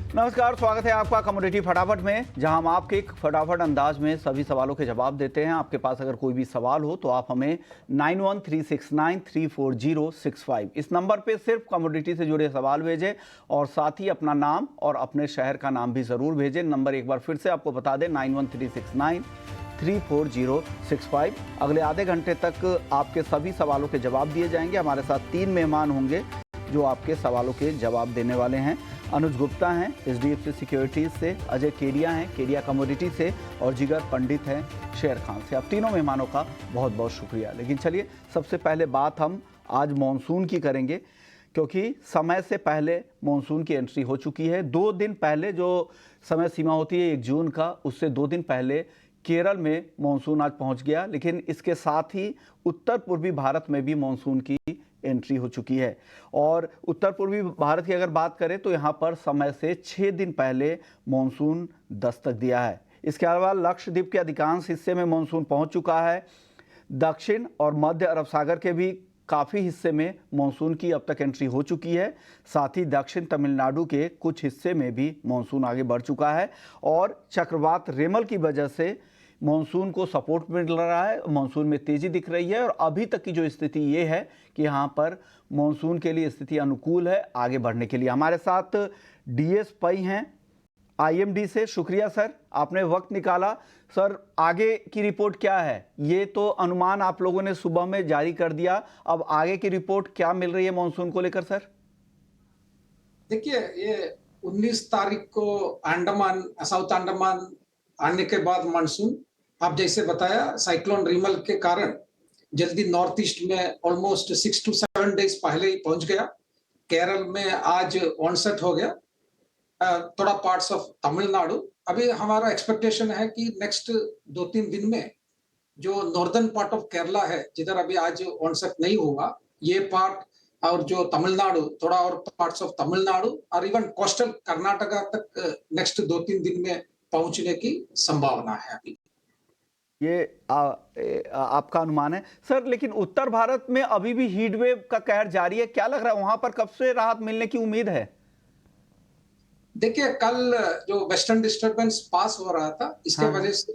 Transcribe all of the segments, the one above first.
नमस्कार, स्वागत है आपका कमोडिटी फटाफट में, जहां हम आपके एक फटाफट अंदाज में सभी सवालों के जवाब देते हैं। आपके पास अगर कोई भी सवाल हो तो आप हमें 9136934065 इस नंबर पे सिर्फ कमोडिटी से जुड़े सवाल भेजें और साथ ही अपना नाम और अपने शहर का नाम भी ज़रूर भेजें। नंबर एक बार फिर से आपको बता दें, 9136934065। अगले आधे घंटे तक आपके सभी सवालों के जवाब दिए जाएंगे। हमारे साथ 3 मेहमान होंगे जो आपके सवालों के जवाब देने वाले हैं। अनुज गुप्ता हैं HDFC सिक्योरिटीज से, अजय केडिया हैं केडिया कमोडिटी से और जिगर पंडित हैं शेर खान से। आप तीनों मेहमानों का बहुत बहुत शुक्रिया। लेकिन चलिए, सबसे पहले बात हम आज मॉनसून की करेंगे, क्योंकि समय से पहले मॉनसून की एंट्री हो चुकी है। 2 दिन पहले जो समय सीमा होती है 1 जून का, उससे 2 दिन पहले केरल में मॉनसून आज पहुंच गया। लेकिन इसके साथ ही उत्तर पूर्वी भारत में भी मॉनसून की एंट्री हो चुकी है। और उत्तर पूर्वी भारत की अगर बात करें तो यहाँ पर समय से 6 दिन पहले मॉनसून दस्तक दिया है। इसके अलावा लक्षद्वीप के अधिकांश हिस्से में मॉनसून पहुँच चुका है। दक्षिण और मध्य अरब सागर के भी काफ़ी हिस्से में मॉनसून की अब तक एंट्री हो चुकी है। साथ ही दक्षिण तमिलनाडु के कुछ हिस्से में भी मॉनसून आगे बढ़ चुका है और चक्रवात रेमल की वजह से मॉनसून को सपोर्ट मिल रहा है, मॉनसून में तेज़ी दिख रही है। और अभी तक की जो स्थिति ये है कि यहाँ पर मॉनसून के लिए स्थिति अनुकूल है आगे बढ़ने के लिए। हमारे साथ DS पै हैं IMD से। शुक्रिया सर, आपने वक्त निकाला। सर, आगे की रिपोर्ट क्या है? ये तो अनुमान आप लोगों ने सुबह में जारी कर दिया, अब आगे की रिपोर्ट क्या मिल रही है मॉनसून को लेकर सर? देखिए, ये 19 तारीख को अंडमान, साउथ अंडमान आने के बाद मानसून, आप जैसे बताया, साइक्लोन रिमल के कारण जल्दी नॉर्थ ईस्ट में ऑलमोस्ट 6 to 7 डेज पहले ही पहुंच गया। केरल में आज ऑनसेट हो गया, थोड़ा पार्ट्स ऑफ तमिलनाडु। अभी हमारा एक्सपेक्टेशन है कि नेक्स्ट 2-3 दिन में जो नॉर्दर्न पार्ट ऑफ केरला है, जिधर अभी आज ऑनसेट नहीं हुआ, ये पार्ट और जो तमिलनाडु, थोड़ा और पार्ट्स ऑफ तमिलनाडु और इवन कोस्टल कर्नाटका तक नेक्स्ट 2-3 दिन में पहुंचने की संभावना है। अभी ये आपका अनुमान है सर। लेकिन उत्तर भारत में अभी भी हीट वेव का कहर जारी है, क्या लग रहा है वहां पर कब से राहत मिलने की उम्मीद है? देखिए, कल जो वेस्टर्न डिस्टर्बेंस पास हो रहा था, इसके वजह से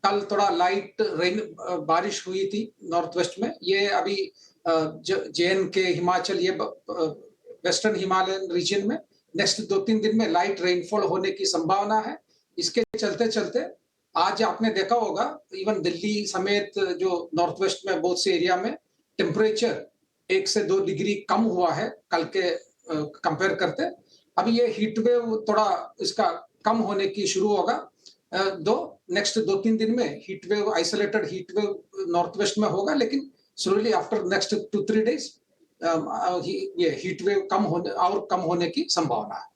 कल थोड़ा लाइट रेन बारिश हुई थी नॉर्थ वेस्ट में। ये अभी JNK, हिमाचल, ये वेस्टर्न हिमालयन रीजन में नेक्स्ट 2-3 दिन में लाइट रेनफॉल होने की संभावना है। इसके चलते चलते आज आपने देखा होगा, इवन दिल्ली समेत जो नॉर्थ वेस्ट में बहुत से एरिया में टेम्परेचर 1 से 2 डिग्री कम हुआ है कल के कंपेयर करते। अभी ये हीट वेव थोड़ा इसका कम होने की शुरू होगा। नेक्स्ट 2-3 दिन में heat wave, isolated heat wave north west में होगा, लेकिन स्लोली आफ्टर नेक्स्ट 2-3 डेज ये हीट वेव कम होने की संभावना है।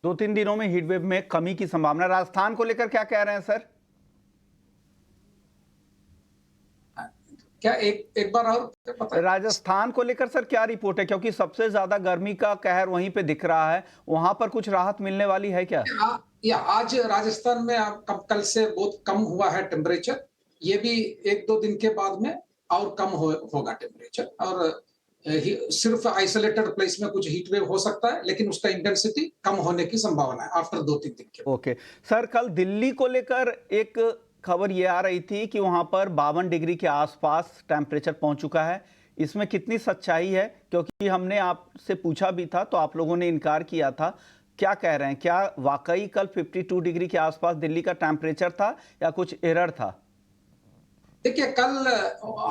2-3 दिनों में हीट वेव में कमी की संभावना। राजस्थान को लेकर क्या कह रहे हैं सर? क्या एक बार और पता? राजस्थान को लेकर सर क्या रिपोर्ट है, क्योंकि सबसे ज्यादा गर्मी का कहर वहीं पे दिख रहा है, वहां पर कुछ राहत मिलने वाली है क्या? आज राजस्थान में कल से बहुत कम हुआ है टेम्परेचर। ये भी 1-2 दिन के बाद में और कम होगा टेम्परेचर। और सिर्फ आइसोलेटेड प्लेस में कुछ हीट वेव हो सकता है, लेकिन उसका इंटेंसिटी कम होने की संभावना है आफ्टर 2-3 दिन के। ओके सर, कल दिल्ली को लेकर एक खबर ये आ रही थी कि वहां पर 52 डिग्री के आसपास टेम्परेचर पहुंच चुका है। इसमें कितनी सच्चाई है? क्योंकि हमने आपसे पूछा भी था तो आप लोगों ने इनकार किया था। क्या कह रहे हैं, क्या वाकई कल 52 डिग्री के आसपास दिल्ली का टेम्परेचर था या कुछ एरर था? देखिए, कल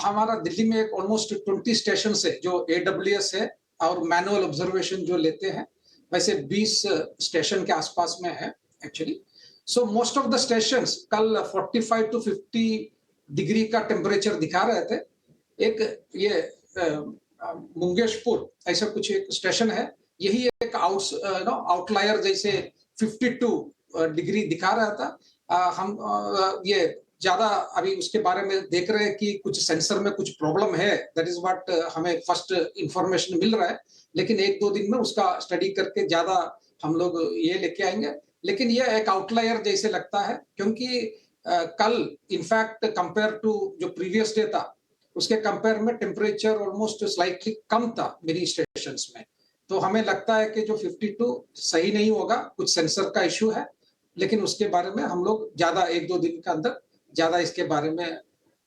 हमारा दिल्ली में एक ऑलमोस्ट 20 स्टेशन है जो AWS है और मैनुअल ऑब्जर्वेशन जो लेते हैं, वैसे 20 स्टेशन के आसपास में है actually. So most of the stations कल 45 to 50 डिग्री का टेम्परेचर दिखा रहे थे। एक ये मुंगेशपुर ऐसा कुछ एक स्टेशन है, यही एक आउटलायर जैसे 52 डिग्री दिखा रहा था। हम ये ज्यादा अभी उसके बारे में देख रहे हैं कि कुछ सेंसर में कुछ प्रॉब्लम है। दैट इज व्हाट हमें फर्स्ट इंफॉर्मेशन मिल रहा है, लेकिन 1-2 दिन में उसका स्टडी करके ज्यादा हम लोग ये लेके आएंगे। लेकिन ये एक आउटलायर जैसे लगता है, क्योंकि कल इनफैक्ट कंपेयर टू जो प्रीवियस डे था, उसके कंपेयर में टेम्परेचर ऑलमोस्ट स्लाइटली कम था मेरी स्टेशंस में। तो हमें लगता है कि जो 52 सही नहीं होगा, कुछ सेंसर का इश्यू है, लेकिन उसके बारे में हम लोग ज़्यादा 1-2 दिन के अंदर ज़्यादा इसके बारे में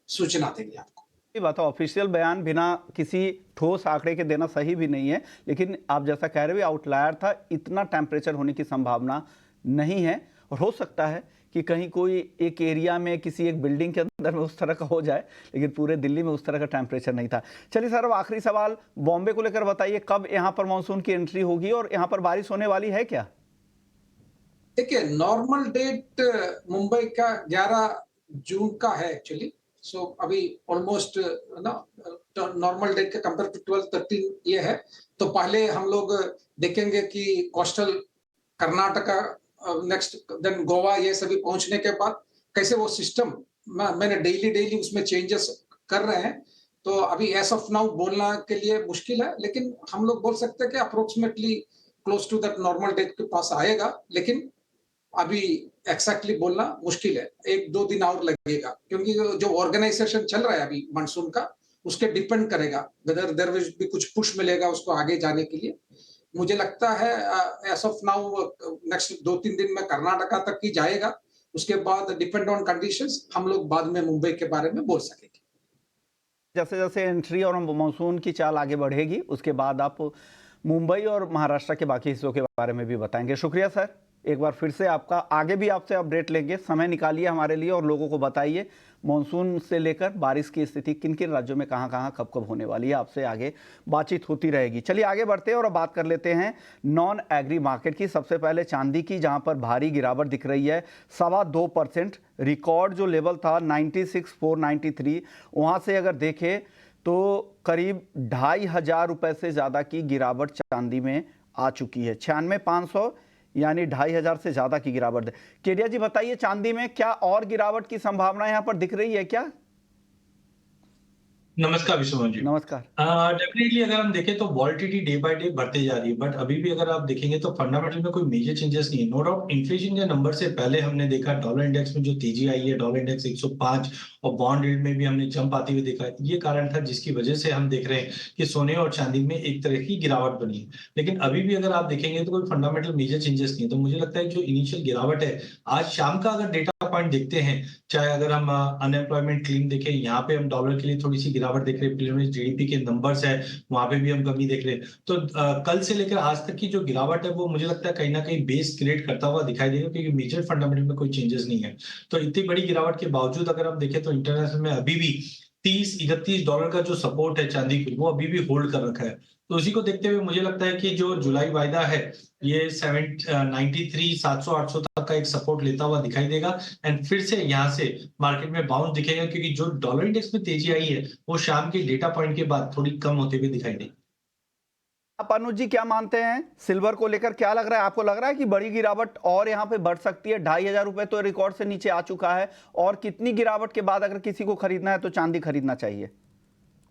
सूचना देंगे आपको। ये बात है, ऑफिशियल बयान बिना किसी ठोस आंकड़े के देना सही भी नहीं है, लेकिन आप जैसा कह रहे हो आउटलायर था, इतना टेम्परेचर होने की संभावना नहीं है और हो सकता है कि कहीं कोई एक एरिया में किसी एक बिल्डिंग के अंदर में उस तरह का हो जाए, लेकिन पूरे दिल्ली में उस तरह का टेम्परेचर नहीं था। चलिए सर, अब आखिरी सवाल बॉम्बे को लेकर बताइए, कब यहाँ पर मानसून की एंट्री होगी और यहाँ पर बारिश होने वाली है क्या? देखिए, नॉर्मल डेट मुंबई का 11 जून का है एक्चुअली। सो अभी ऑलमोस्ट ना नॉर्मल डेट के कंपेयर टू 12-13 ये है। तो पहले हम लोग देखेंगे कि coastal Karnataka, next then Goa, ये सभी पहुंचने के बाद कैसे वो सिस्टम, मैंने डेली उसमें चेंजेस कर रहे हैं। तो अभी एज ऑफ नाउ बोलना के लिए मुश्किल है, लेकिन हम लोग बोल सकते हैं कि approximately close to that normal date के पास आएगा, लेकिन अभी एक्सैक्टली बोलना मुश्किल है। 1-2 दिन और लगेगा, क्योंकि जो ऑर्गेनाइजेशन चल रहा है अभी मानसून का, उसके डिपेंड करेगा वेदर देयर विल बी कुछ पुश मिलेगा उसको आगे जाने के लिए। मुझे लगता है एज ऑफ नाउ नेक्स्ट 2-3 दिन में कर्नाटका तक ही जाएगा। उसके बाद डिपेंड ऑन कंडीशंस हम लोग बाद में मुंबई के बारे में बोल सकेंगे। जैसे जैसे एंट्री और मानसून की चाल आगे बढ़ेगी, उसके बाद आप मुंबई और महाराष्ट्र के बाकी हिस्सों के बारे में भी बताएंगे। शुक्रिया सर, एक बार फिर से आपका। आगे भी आपसे अपडेट लेंगे, समय निकालिए हमारे लिए और लोगों को बताइए मानसून से लेकर बारिश की स्थिति किन किन राज्यों में कहां कहां कब कब होने वाली है। आपसे आगे बातचीत होती रहेगी। चलिए आगे बढ़ते हैं और अब बात कर लेते हैं नॉन एग्री मार्केट की। सबसे पहले चांदी की, जहां पर भारी गिरावट दिख रही है, 2.25%। रिकॉर्ड जो लेवल था 96,493, वहां से अगर देखें तो करीब 2,500 रुपए से ज़्यादा की गिरावट चांदी में आ चुकी है। 96,500 यानी 2,500 से ज़्यादा की गिरावट है। केडिया जी बताइए, चांदी में क्या और गिरावट की संभावना यहाँ पर दिख रही है क्या? नमस्कार विश्वमोहन जी। नमस्कार। डेफिनेटली अगर हम देखें तो वॉलिटिलिटी डे बाय डे बढ़ते जा रही है, बट अभी भी अगर आप देखेंगे तो फंडामेंटल में कोई मेजर चेंजेस नहीं है। नो डाउट इन्फ्लेशन के नंबर से पहले हमने देखा डॉलर इंडेक्स में जो तेजी आई है, डॉलर इंडेक्स 105 और बॉन्ड यील्ड में भी हमने जंप आते हुए देखा है। ये कारण था जिसकी वजह से हम देख रहे हैं कि सोने और चांदी में एक तरह की गिरावट बनी है। लेकिन अभी भी अगर आप देखेंगे तो कोई फंडामेंटल मेजर चेंजेस नहीं है। तो मुझे लगता है जो इनिशियल गिरावट है, आज शाम का अगर डेटा पॉइंट देखते हैं, चाहे अगर हम अनएम्प्लॉयमेंट क्लेम देखें, यहाँ पे हम डॉलर के लिए थोड़ी सी गिरावट देख रहे हैं। जीडीपी के नंबर्स है, वहां पे भी हम कमी देख रहे हैं। तो कल से लेकर आज तक की जो गिरावट है वो मुझे लगता है कहीं ना कहीं बेस क्रिएट करता हुआ दिखाई देगा, क्योंकि मेजर फंडामेंटल में कोई चेंजेस नहीं है। तो इतनी बड़ी गिरावट के बावजूद अगर हम देखें तो इंटरनेशनल में अभी भी $30-31 का जो सपोर्ट है चांदी की, वो अभी भी होल्ड कर रखा है। तो उसी को देखते हुए मुझे लगता है कि जो जुलाई वायदा है ये 793 तक का एक सपोर्ट लेता हुआ दिखाई देगा एंड फिर से यहाँ से मार्केट में बाउंस दिखेगा, क्योंकि जो डॉलर इंडेक्स में तेजी आई है वो शाम के डेटा पॉइंट के बाद थोड़ी कम होते हुए दिखाई देगी। आप अनुज जी क्या मानते हैं सिल्वर को लेकर? क्या लग रहा है आपको? लग रहा है कि बड़ी गिरावट और यहाँ पे बढ़ सकती है? 2,500 रुपए तो रिकॉर्ड से नीचे आ चुका है, और कितनी गिरावट के बाद अगर किसी को खरीदना है तो चांदी खरीदना चाहिए?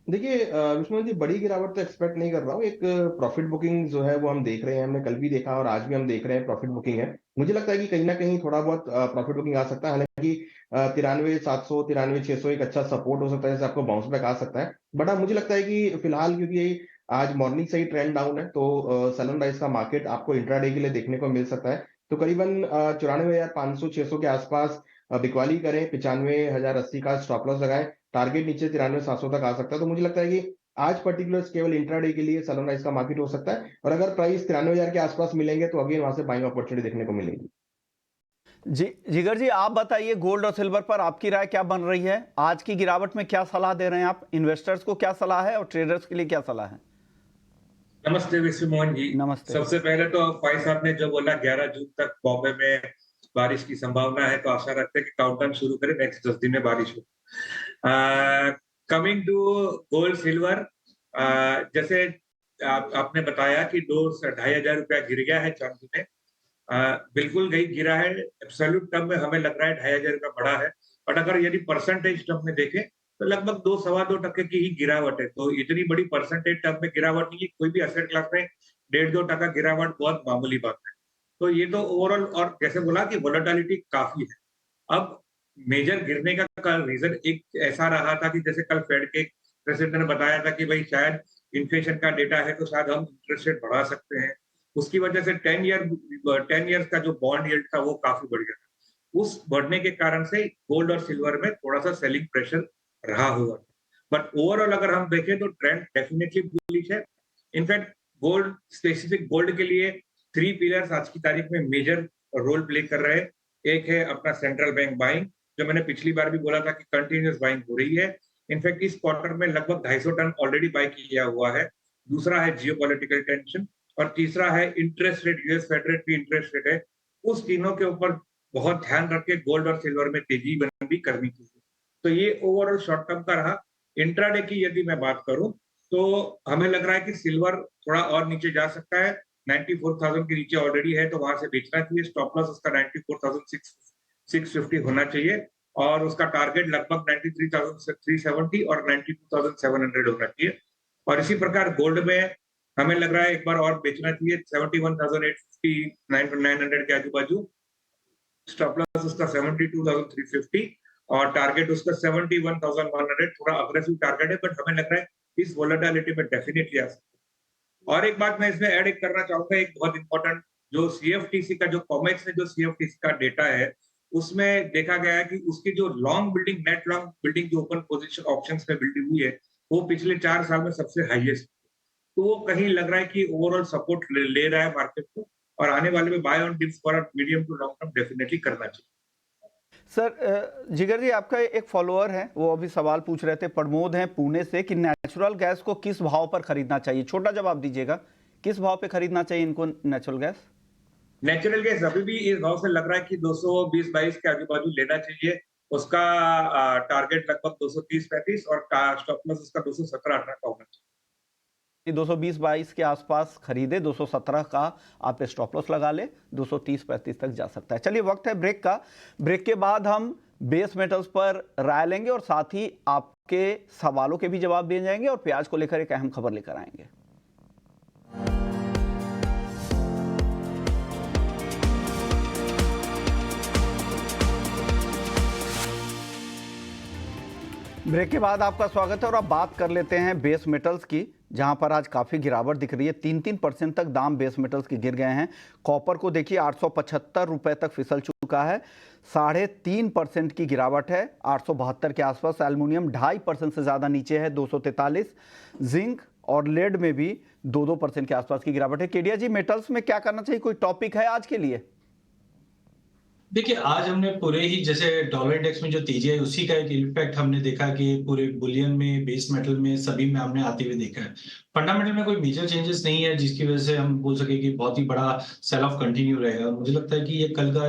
देखिए विष्णु जी, बड़ी गिरावट तो एक्सपेक्ट नहीं कर रहा हूँ। एक प्रॉफिट बुकिंग जो है वो हम देख रहे हैं, हमने कल भी देखा और आज भी हम देख रहे हैं प्रॉफिट बुकिंग है। मुझे लगता है कि कहीं ना कहीं थोड़ा बहुत प्रॉफिट बुकिंग आ सकता है। हालांकि 93,700 93,600 एक अच्छा सपोर्ट हो सकता है, जैसे आपको बाउंस बैक आ सकता है। बट मुझे लगता है कि फिलहाल क्योंकि आज मॉर्निंग से ही ट्रेंड डाउन है, तो सनराइज का मार्केट आपको इंट्राडे के लिए देखने को मिल सकता है। तो करीबन 94,500-600 के आसपास बिकवाली करें, 95,080 का स्टॉप लॉस लगाएं, टारगेट नीचे 93,700 तक आ सकता है। तो मुझे लगता है कि आज पर्टिकुलर केवल इंट्राडे के लिए सनराइज का मार्केट हो सकता है, और अगर प्राइस 93,000 के आसपास मिलेंगे तो अगेन वहां से बाइंग अपॉर्चुनिटी देखने को मिलेगी। जी जिगर जी, आप बताइए गोल्ड और सिल्वर पर आपकी राय क्या बन रही है? आज की गिरावट में क्या सलाह दे रहे हैं आप? इन्वेस्टर्स को क्या सलाह है और ट्रेडर्स के लिए क्या सलाह है? नमस्ते विश्वमोहन जी। नमस्ते। सबसे पहले तो भाई साहब ने जो बोला 11 जून तक बॉम्बे में बारिश की संभावना है, तो आशा रखते हैं कि काउंटडाउन शुरू करें, नेक्स्ट 10 दिन में बारिश हो। कमिंग टू गोल्ड सिल्वर, जैसे आपने बताया कि 2,500 रुपया गिर गया है चांदी में। बिल्कुल गिरा है। एब्सोल्यूट टर्म में हमें लग रहा है 2,500 रुपया बढ़ा है, बट अगर यदि परसेंटेज टर्म में देखें तो लगभग 2-2.25% की ही गिरावट है। तो इतनी बड़ी परसेंटेज टर्म में गिरावट नहीं है। कोई भी एसेट क्लास में 1.5-2% गिरावट बहुत मामूली बात है। तो ये तो ओवरऑल, और जैसे बोला कि वोलेटिलिटी काफी है। अब मेजर गिरने का रीजन एक ऐसा रहा था कि जैसे कल फेड के प्रेसिडेंट ने बताया था कि भाई शायद इन्फ्लेशन का डेटा है तो शायद हम इंटरेस्ट रेट बढ़ा सकते हैं। उसकी वजह से 10 ईयर्स का जो बॉन्ड यील्ड था वो काफी बढ़ गया था। उस बढ़ने के कारण से गोल्ड और सिल्वर में थोड़ा सा सेलिंग प्रेशर रहा हुआ था। बट ओवरऑल अगर हम देखें तो ट्रेंड डेफिनेटली बुलिश है। इनफैक्ट गोल्ड, स्पेसिफिक गोल्ड के लिए 3 पिलर्स आज की तारीख में मेजर रोल प्ले कर रहे हैं। एक है अपना सेंट्रल बैंक बाइंग, जो मैंने पिछली बार भी बोला था कि कंटिन्यूअस बाइंग हो रही है। इनफैक्ट इस क्वार्टर में लगभग 250 टन ऑलरेडी बाय किया हुआ है। दूसरा है जियोपॉलिटिकल टेंशन और तीसरा है interest rate, US Fed rate की इंटरेस्ट रेट है। उस तीनों के ऊपर बहुत ध्यान रख के गोल्ड और सिल्वर में तेजी भी करनी चाहिए। तो ये ओवरऑल शॉर्ट टर्म का रहा। इंट्राडे की यदि मैं बात करूं तो हमें लग रहा है कि सिल्वर थोड़ा और नीचे जा सकता है। 94,000 के नीचे ऑलरेडी है तो वहां से बेचना चाहिए। स्टॉप लॉस उसका 94,650 होना चाहिए और उसका टारगेट लगभग 93,370 और 92,700 होना चाहिए। और इसी प्रकार गोल्ड में हमें लग रहा है एक बार और बेचना चाहिए 71,850 900 के आजू बाजू। स्टॉप लॉस उसका 72,350 और टारगेट उसका 71,100। थोड़ा अग्रेसिव टारगेट है बट हमें लग रहा है इस वोलेटिलिटी में डेफिनेटली आ सकता है। और एक बात मैं इसमें ऐड करना चाहूंगा, एक बहुत इंपॉर्टेंट, जो सीएफटीसी का जो कॉमेक्स ने जो सीएफटीसी का डेटा है उसमें देखा गया है कि उसकी जो long building, net long building जो ओपन पोजीशन ऑप्शंस में बिल्डिंग हुई है वो पिछले 4 साल में सबसे हाईएस्ट। तो वो कहीं लग रहा है कि ओवरऑल सपोर्ट ले रहा है मार्केट को और आने वाले में buy on dips for medium to long term definitely करना चाहिए। सर जिगर जी, आपका एक फॉलोअर है, वो अभी सवाल पूछ रहे थे, प्रमोद हैं पुणे से, कि नेचुरल गैस को किस भाव पर खरीदना चाहिए? छोटा जवाब दीजिएगा, किस भाव पे खरीदना चाहिए इनको नेचुरल गैस? नेचुरल गैस अभी भी इस भाव से लग रहा है कि 220-22 के आजू बाजू लेना चाहिए। उसका टारगेट लगभग 230-35 और स्टॉप लॉस उसका 217-18 का होना चाहिए। 220-22 के आसपास खरीदे, 217 का आप स्टॉप लॉस लगा ले, 230-35 तक जा सकता है। चलिए वक्त है ब्रेक का। ब्रेक के बाद हम बेस मेटल्स पर राय लेंगे और साथ ही आपके सवालों के भी जवाब दिए जाएंगे और प्याज को लेकर एक अहम खबर लेकर आएंगे। ब्रेक के बाद आपका स्वागत है और अब बात कर लेते हैं बेस मेटल्स की, जहां पर आज काफ़ी गिरावट दिख रही है। 3% तक दाम बेस मेटल्स के गिर गए हैं। कॉपर को देखिए 875 रुपए तक फिसल चुका है, 3.5% की गिरावट है, 872 के आसपास। एल्युमिनियम 2.5% से ज़्यादा नीचे है, 243। जिंक और लेड में भी 2% के आसपास की गिरावट है। केडिया जी, मेटल्स में क्या करना चाहिए? कोई टॉपिक है आज के लिए? देखिए, आज हमने पूरे ही, जैसे डॉलर इंडेक्स में जो तेजी है उसी का एक इम्पैक्ट हमने देखा कि पूरे बुलियन में, बेस मेटल में, सभी में हमने आते हुए देखा है। फंडामेंटल में कोई मेजर चेंजेस नहीं है जिसकी वजह से हम बोल सके कि बहुत ही बड़ा सेल ऑफ कंटिन्यू रहेगा। मुझे लगता है कि ये कल का,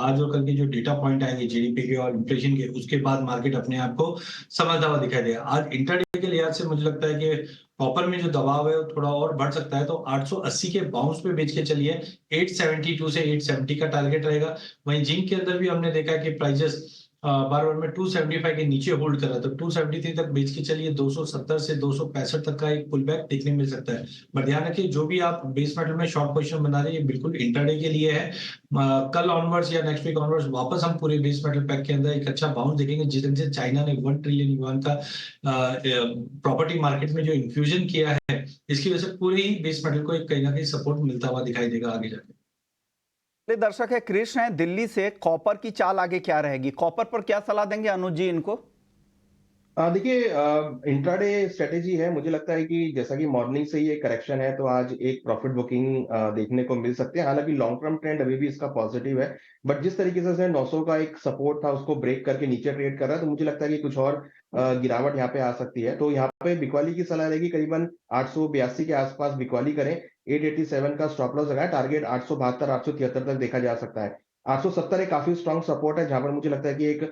आज और कल के जो डेटा पॉइंट आएंगे जीडीपी के और इन्फ्लेशन के, उसके बाद मार्केट अपने आप को समझता हुआ दिखाई देगा। आज इंट्राडे के लिहाज से मुझे लगता है कि कॉपर में जो दबाव है वो थोड़ा और बढ़ सकता है, तो 880 के बाउंस पे बेच के चलिए। 872 से 870 का टारगेट रहेगा। वहीं जिंक के अंदर भी हमने देखा कि प्राइजेस बार बार में 275 के नीचे होल्ड कर रहा है, तो 273 तक बेच के चलिए। 270 से 265 तक का एक पुल बैक देखने मिल सकता है। बट ध्यान रखिए, जो भी आप बेस मेटल में शॉर्ट पोजीशन बना रहे हैं, ये बिल्कुल इंट्राडे के लिए है। कल ऑनवर्ड्स या नेक्स्ट वीक ऑनवर्ड्स वापस हम पूरे बेस मेटल पैक के अंदर एक अच्छा बाउंस देखेंगे, जिस ढंग से चाइना ने 1 ट्रिलियन युआन का प्रॉपर्टी मार्केट में जो इन्फ्यूजन किया है, इसकी वजह से पूरे ही बेस मेटल को एक कहीं ना कहीं सपोर्ट मिलता हुआ दिखाई देगा आगे जाके। दर्शक है कृष्ण है दिल्ली से, कॉपर की चाल आगे क्या रहेगी? कॉपर पर क्या सलाह देंगे अनुज जी इनको? देखिए, इंट्राडे स्ट्रेटेजी है। मुझे लगता है कि जैसा कि मॉर्निंग से ही एक करेक्शन है, तो आज एक प्रॉफिट बुकिंग देखने को मिल सकते हैं। हालांकि लॉन्ग टर्म ट्रेंड अभी भी इसका पॉजिटिव है, बट जिस तरीके से 900 का एक सपोर्ट था उसको ब्रेक करके नीचे ट्रेड कर रहा है, तो मुझे लगता है कि कुछ और गिरावट यहाँ पे आ सकती है। तो यहाँ पे बिकवाली की सलाह रहेगी, करीबन 882 के आसपास बिकवाली करें। 887 का स्टॉप लॉस लगाए, टारगेट 872 873 तक देखा जा सकता है। 870 एक काफी स्ट्रॉन्ग सपोर्ट है, जहां पर मुझे लगता है कि एक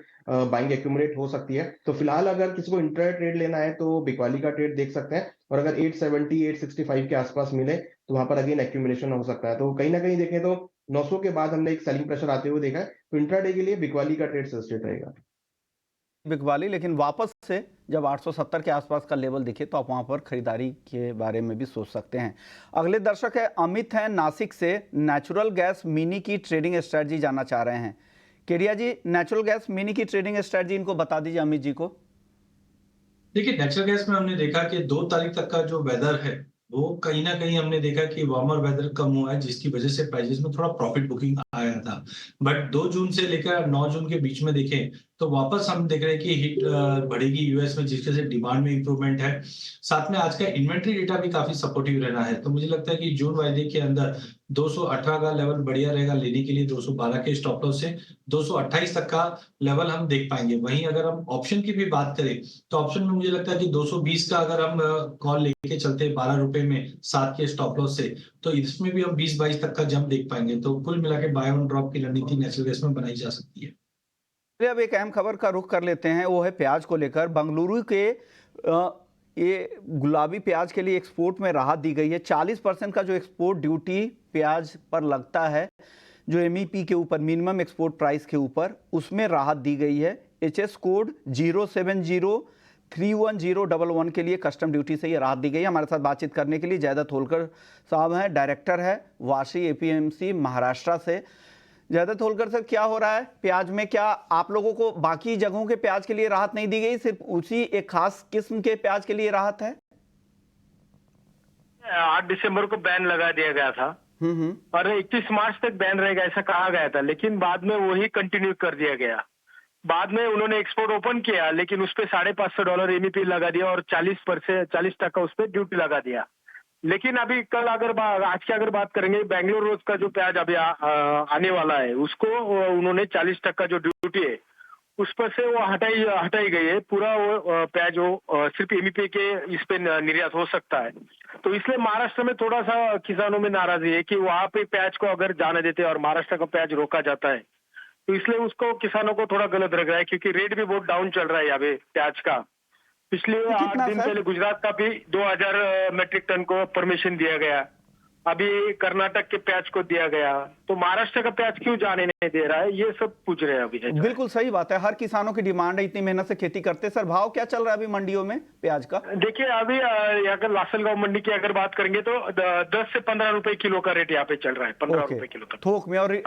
बाइंग एक्यूमुलेट हो सकती है। तो फिलहाल अगर किसी को इंट्रा ट्रेड लेना है तो बिकवाली का ट्रेड देख सकते हैं, और अगर 870 865 के आसपास मिले तो वहां पर अगेन एक्यूमुलेशन हो सकता है। तो कहीं ना कहीं देखें तो 900 के बाद हमने एक सेलिंग प्रेशर आते हुए देखा है, तो इंट्राडे के लिए बिकवाली का ट्रेड सस्टेट रहेगा। बिकवाली, लेकिन वापस से जब 870 के आसपास का लेवल दिखे तो आप वहां पर खरीदारी के बारे में भी सोच सकते हैं। अगले दर्शक है अमित हैं नासिक से, नेचुरल गैस मिनी की ट्रेडिंग स्ट्रेटजी जानना चाह रहे हैं। केडिया जी, नेचुरल गैस मिनी की ट्रेडिंग स्ट्रेटजी इनको बता दीजिए अमित जी को। देखिए नेचुरल गैस में हमने देखा कि 2 तारीख तक का जो वेदर है वो कहीं ना कहीं हमने देखा कि वार्मर वेदर कम हुआ है, जिसकी वजह से प्राइसेस में थोड़ा प्रॉफिट बुकिंग आया था। बट 2 जून से लेकर 9 जून के बीच में देखें तो वापस हम देख रहे हैं कि हिट बढ़ेगी यूएस में, जिसकी वजह से डिमांड में इंप्रूवमेंट है। साथ में आज का इन्वेंट्री डेटा भी काफी सपोर्टिव रहना है, तो मुझे लगता है कि जून वायदे के अंदर 218 का लेवल बढ़िया रहेगा लेने के लिए, 212 के स्टॉप लॉस से 228 तक का लेवल हम देख पाएंगे। वहीं अगर हम ऑप्शन की भी बात करें तो ऑप्शन में मुझे लगता है कि 220 का अगर हम कॉल लेके चलते हैं 12 रुपए में 7 के स्टॉप लॉस से, तो इसमें भी हम 20-22 तक का जंप देख पाएंगे। तो कुल मिला के बाय ऑन ड्रॉप की रणनीति नेचुरल गैस में बनाई जा सकती है। चलिए अब एक अहम खबर का रुख कर लेते हैं, वो है प्याज को लेकर। बंगलुरु के ये गुलाबी प्याज के लिए एक्सपोर्ट में राहत दी गई है। 40% का जो एक्सपोर्ट ड्यूटी प्याज पर लगता है, जो एमईपी के ऊपर, मिनिमम एक्सपोर्ट प्राइस के ऊपर, उसमें राहत दी गई है। एचएस कोड 070311111 के लिए कस्टम ड्यूटी से ये राहत दी गई है। हमारे साथ बातचीत करने के लिए जयदत्त होलकर साहब हैं, डायरेक्टर है वाशी एपीएमसी महाराष्ट्र से। जयदत्त होलकर सर, क्या हो रहा है प्याज में? क्या आप लोगों को बाकी जगहों के प्याज के लिए राहत नहीं दी गई, सिर्फ उसी एक खास किस्म के प्याज के लिए राहत है? 8 दिसंबर को बैन लगा दिया गया था और 31 मार्च तक बैन रहेगा ऐसा कहा गया था, लेकिन बाद में वही कंटिन्यू कर दिया गया। बाद में उन्होंने एक्सपोर्ट ओपन किया, लेकिन उस पर $550 एमईपी लगा दिया और 40% उस पर ड्यूटी लगा दिया। लेकिन अभी कल अगर आज की अगर बात करेंगे, बेंगलोर रोज का जो प्याज अभी आने वाला है उसको उन्होंने 40% जो ड्यूटी है उस पर से वो हटाई गई है। पूरा वो प्याज वो सिर्फ एमईपी के इस पे निर्यात हो सकता है। तो इसलिए महाराष्ट्र में थोड़ा सा किसानों में नाराजगी है कि वहां पे प्याज को अगर जाने देते और महाराष्ट्र का प्याज रोका जाता है, तो इसलिए उसको किसानों को थोड़ा गलत लग रहा है, क्योंकि रेट भी बहुत डाउन चल रहा है यहाँ पे प्याज का। पिछले 8 दिन पहले गुजरात का भी 2000 मेट्रिक टन को परमिशन दिया गया, अभी कर्नाटक के प्याज को दिया गया, तो महाराष्ट्र का प्याज क्यों जाने नहीं दे रहा है, ये सब पूछ रहे हैं अभी। बिल्कुल सही बात है, हर किसानों की डिमांड है, इतनी मेहनत से खेती करते हैं। सर भाव क्या चल रहा है अभी मंडियों में प्याज का? देखिए अभी अगर लासलगांव मंडी की अगर बात करेंगे तो 10 से 15 रुपए किलो का रेट यहाँ पे चल रहा है, 15 रुपए किलो तक थोक में। और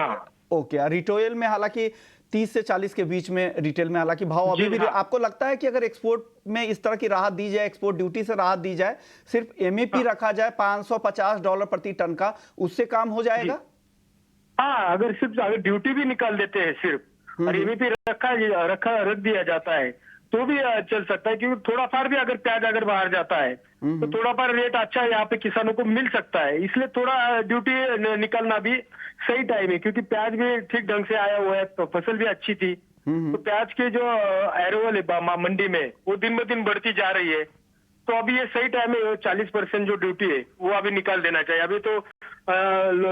ओके, रिटेल में हालांकि 30 से 40 के बीच में रिटेल में हालांकि भाव अभी भी। आपको लगता है कि अगर एक्सपोर्ट में इस तरह की राहत दी जाए, एक्सपोर्ट ड्यूटी से राहत दी जाए, सिर्फ एमईपी रखा जाए $550 प्रति टन का, उससे काम हो जाएगा? हाँ, अगर ड्यूटी भी निकाल देते हैं सिर्फ और एमईपी रख दिया जाता है तो भी चल सकता है, क्योंकि थोड़ा फार भी अगर प्याज अगर बाहर जाता है तो थोड़ा फार रेट अच्छा यहाँ पे किसानों को मिल सकता है। इसलिए थोड़ा ड्यूटी निकालना भी सही टाइम है, क्योंकि प्याज भी ठीक ढंग से आया हुआ है, तो फसल भी अच्छी थी। तो प्याज के जो एरोवल है मंडी में वो दिन ब दिन बढ़ती जा रही है, तो अभी ये सही टाइम है। 40% जो ड्यूटी है वो अभी निकाल देना चाहिए। अभी तो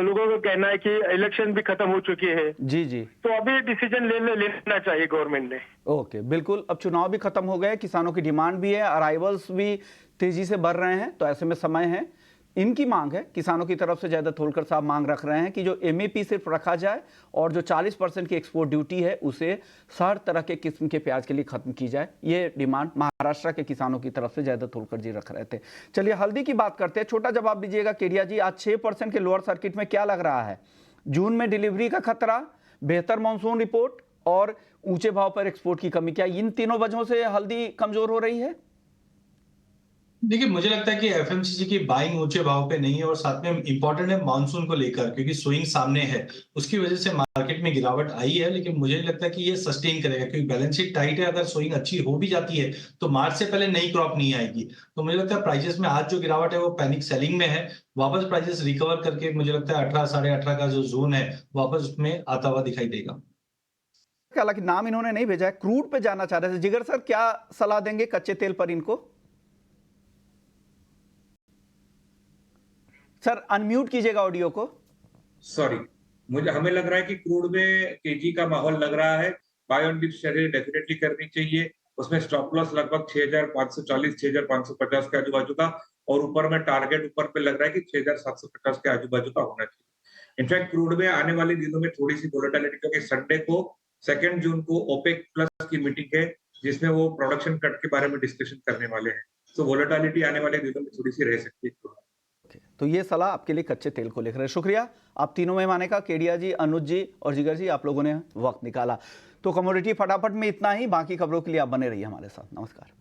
लोगों का कहना है कि इलेक्शन भी खत्म हो चुकी है, जी जी, तो अभी डिसीजन लेना चाहिए गवर्नमेंट ने। ओके, बिल्कुल। अब चुनाव भी खत्म हो गए, किसानों की डिमांड भी है, अराइवल्स भी तेजी से बढ़ रहे हैं, तो ऐसे में समय है, इनकी मांग है किसानों की तरफ से। जयदत्त होलकर साहब मांग रख रहे हैं कि जो एमईपी सिर्फ रखा जाए और जो 40% की एक्सपोर्ट ड्यूटी है उसे हर तरह के किस्म के प्याज के लिए खत्म की जाए। ये डिमांड महाराष्ट्र के किसानों की तरफ से जयदत्त होलकर जी रख रहे थे। चलिए हल्दी की बात करते हैं, छोटा जवाब दीजिएगा केडिया जी। आज 6% के लोअर सर्किट में क्या लग रहा है? जून में डिलीवरी का खतरा, बेहतर मानसून रिपोर्ट और ऊंचे भाव पर एक्सपोर्ट की कमी, क्या इन तीनों वजहों से हल्दी कमजोर हो रही है? देखिए मुझे लगता है कि एफएमसीजी की बाइंग ऊंचे भाव पे नहीं है, और साथ में इंपॉर्टेंट है मानसून को लेकर, क्योंकि स्विंग सामने है, उसकी वजह से मार्केट में गिरावट आई है। लेकिन मुझे नहीं लगता कि ये सस्टेन करेगा, क्योंकि बैलेंस शीट टाइट है। अगर स्विंग अच्छी हो भी जाती है तो मार्च से पहले नई क्रॉप नहीं आएगी। तो मुझे लगता है प्राइसेस में आज जो गिरावट है वो पैनिक सेलिंग में है। वापस प्राइसेस रिकवर करके मुझे लगता है 18 साढ़े 18 का जो जोन है वापस उसमें आता हुआ दिखाई देगा। हालांकि नाम इन्होंने नहीं भेजा है, क्रूड पे जाना चाह रहे थे। जिगर सर, क्या सलाह देंगे कच्चे तेल पर इनको? सर अनम्यूट कीजिएगा ऑडियो को। सॉरी, हमें लग रहा है कि क्रूड में तेजी का माहौल लग रहा है। Buy on dip sharing definitely करनी चाहिए। उसमें स्टॉप लॉस लगभग 6540 6550 के आजू बाजू का, और ऊपर में टारगेट ऊपर पे लग रहा है कि 6750 के आजू बाजू का होना चाहिए। इनफैक्ट क्रूड में आने वाले दिनों में थोड़ी सी वोलेटिलिटी, क्योंकि संडे को 2 जून को ओपेक प्लस की मीटिंग है जिसमें वो प्रोडक्शन कट के बारे में डिस्कशन करने वाले हैं। तो वोलेटिलिटी आने वाले दिनों में थोड़ी सी रह सकती है। तो ये सलाह आपके लिए कच्चे तेल को लेकर है। शुक्रिया आप तीनों मेहमाने का, केडिया जी, अनुज जी और जिगर जी, आप लोगों ने वक्त निकाला। तो कमोडिटी फटाफट में इतना ही, बाकी खबरों के लिए आप बने रहिए हमारे साथ। नमस्कार।